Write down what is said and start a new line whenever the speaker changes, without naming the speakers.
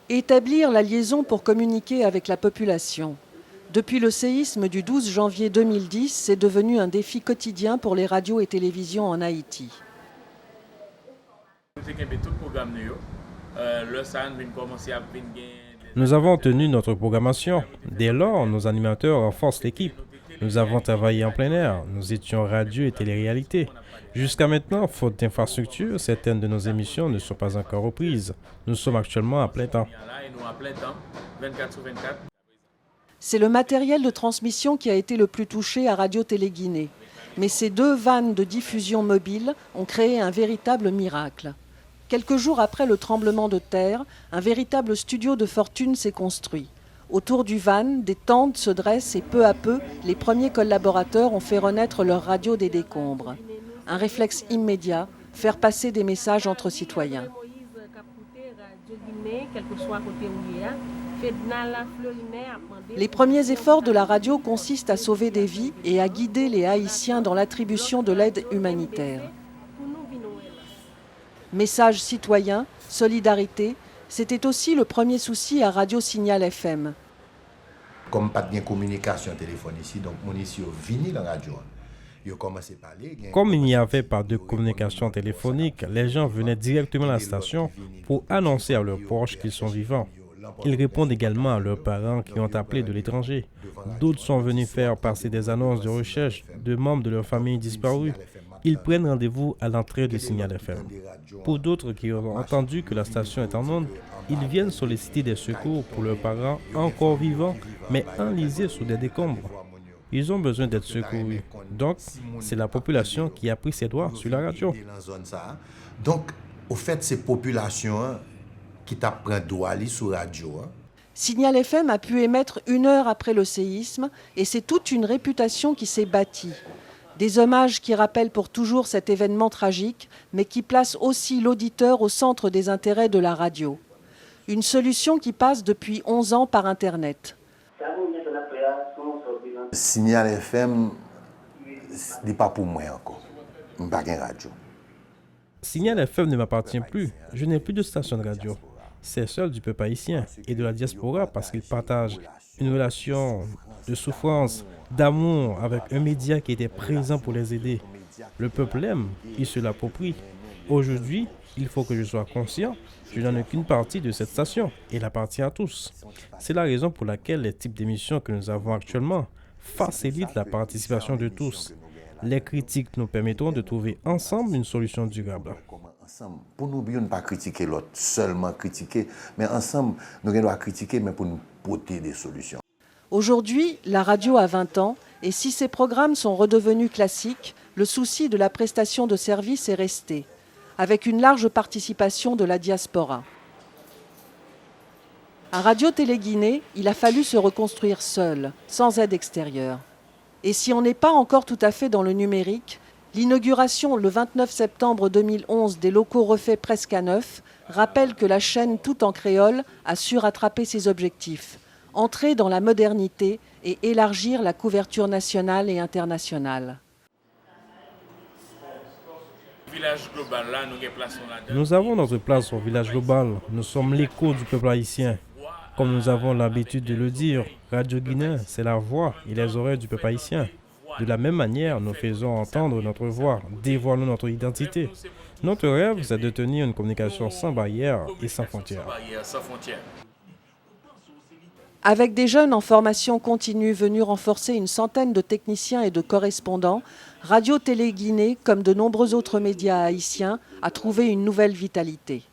Établir la liaison pour communiquer avec la population. Depuis le séisme du 12 janvier 2010, c'est devenu un défi quotidien pour les radios et télévisions en Haïti.
Nous avons tenu notre programmation. Dès lors, nos animateurs renforcent l'équipe. Nous avons travaillé en plein air. Nous étions radio et télé-réalité. Jusqu'à maintenant, faute d'infrastructure, certaines de nos émissions ne sont pas encore reprises. Nous sommes actuellement à plein temps.
C'est le matériel de transmission qui a été le plus touché à Radio-Télé-Guinée. Mais ces 2 vannes de diffusion mobile ont créé un véritable miracle. Quelques jours après le tremblement de terre, un véritable studio de fortune s'est construit. Autour du van, des tentes se dressent et peu à peu, les premiers collaborateurs ont fait renaître leur radio des décombres. Un réflexe immédiat, faire passer des messages entre citoyens. Les premiers efforts de la radio consistent à sauver des vies et à guider les Haïtiens dans l'attribution de l'aide humanitaire. Message citoyen, solidarité, c'était aussi le premier souci à Radio Signal FM.
Comme pas de communication téléphonique ici, donc mon ici vini dans la radio.
Comme il n'y avait pas de communication téléphonique, les gens venaient directement à la station pour annoncer à leurs proches qu'ils sont vivants. Ils répondent également à leurs parents qui ont appelé de l'étranger. D'autres sont venus faire passer des annonces de recherche de membres de leur famille disparus. Ils prennent rendez-vous à l'entrée du Signal FM. Pour d'autres qui ont entendu que la station est en onde, ils viennent solliciter des secours pour leurs parents encore vivants, mais enlisés sous des décombres. Ils ont besoin d'être secourus. Donc, c'est la population qui a pris ses doigts sur la radio.
Donc, au fait, c'est population qui t'a pris doigt sur la radio.
Signal FM a pu émettre 1 heure après le séisme et c'est toute une réputation qui s'est bâtie. Des hommages qui rappellent pour toujours cet événement tragique, mais qui placent aussi l'auditeur au centre des intérêts de la radio. Une solution qui passe depuis 11 ans par Internet.
Signal FM, ce n'est pas pour moi encore. Je n'ai pas de radio.
Signal FM ne m'appartient plus. Je n'ai plus de station de radio. C'est seul du peuple haïtien et de la diaspora parce qu'ils partagent une relation de souffrance, d'amour avec un média qui était présent pour les aider. Le peuple l'aime, il se l'approprie. Aujourd'hui, il faut que je sois conscient, je n'en ai qu'une partie de cette station et elle appartient à tous. C'est la raison pour laquelle les types d'émissions que nous avons actuellement facilitent la participation de tous. Les critiques nous permettront de trouver ensemble une solution durable.
Pour nous, ne pas critiquer l'autre, seulement critiquer, mais ensemble, nous devons critiquer, mais pour nous porter des solutions.
Aujourd'hui, la radio a 20 ans et si ces programmes sont redevenus classiques, le souci de la prestation de services est resté, avec une large participation de la diaspora. À Radio-Télé-Guinée, il a fallu se reconstruire seul, sans aide extérieure. Et si on n'est pas encore tout à fait dans le numérique, l'inauguration le 29 septembre 2011 des locaux refaits presque à neuf rappelle que la chaîne tout en créole a su rattraper ses objectifs, entrer dans la modernité et élargir la couverture nationale et internationale.
Nous avons notre place au village global. Nous sommes l'écho du peuple haïtien. Comme nous avons l'habitude de le dire, Radio Guinée, c'est la voix et les oreilles du peuple haïtien. De la même manière, nous faisons entendre notre voix, dévoilons notre identité. Notre rêve, c'est de tenir une communication sans barrière et sans frontières.
Avec des jeunes en formation continue venus renforcer une centaine de techniciens et de correspondants, Radio-Télé-Guinée, comme de nombreux autres médias haïtiens, a trouvé une nouvelle vitalité.